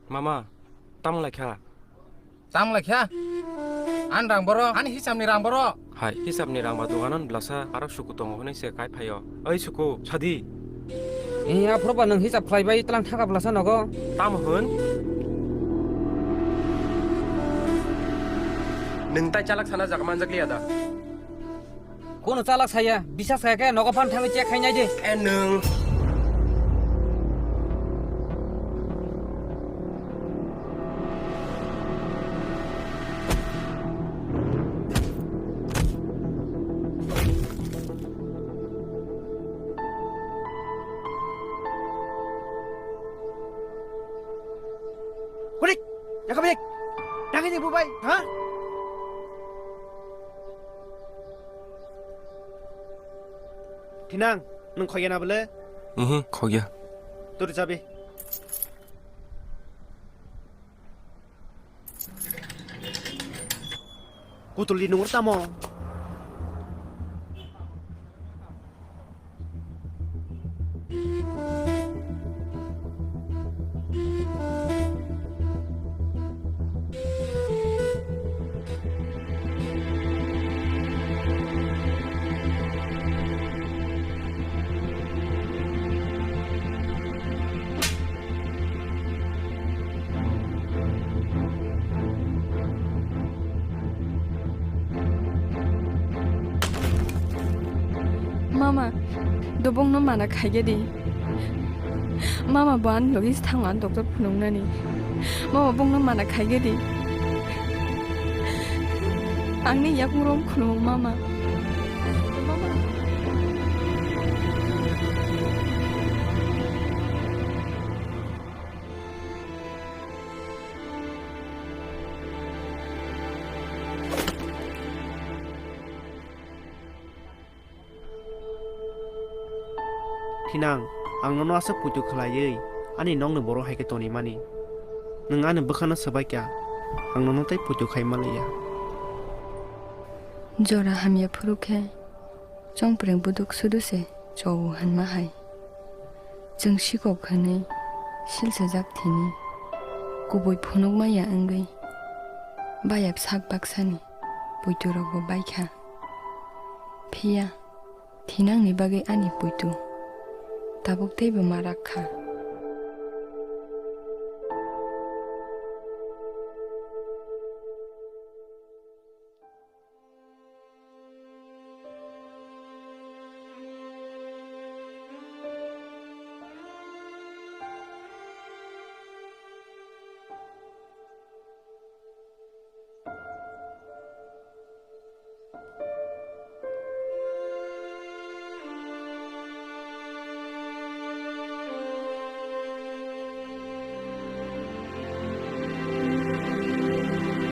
Mama, tang lekha. Tang lekha? An rang boro, an hisam ni rang boro. Hai, hisab ni rang baduganan blasa arak suku tongo hone se kai phayo. Oi suku, chadi. Iya, proba nang hisap khlaibai tlang thaka blasa nogo. Tam hun. Neng tai chalak sana jak manjak liya da. Kono chalak saya, bisa saya kayak nogo pan thangi cek khainai je. Neng. Kudik, jangan banyak. Jangan yang bubai, ha? Tinang, nung kau yang apa le? Khogia. Tur jabe. Kutul di nomor tamo. Mama, dobong no mana khaige di. Mama ban logis thangan doktor phunung nani. Mama bong no mana khaige di. Angni yak murom khunung mama. Mama. Tinang, ang nono asa putu khalayai. Ani nong ne boro hai ke toni mani. Nung ane bekhana sabai kya. Ang nono tai putu khai malaya. Jora hamya phurukhe. Jong preng buduk suduse jow han ma hai. Jeng sikok khane sil sajak thini. Kuboi phunuk maya angai. Bayap sak baksani. Putu rogo baikha. Phia. Thinang ni bagai ani putu. Tabuk tebe marakha.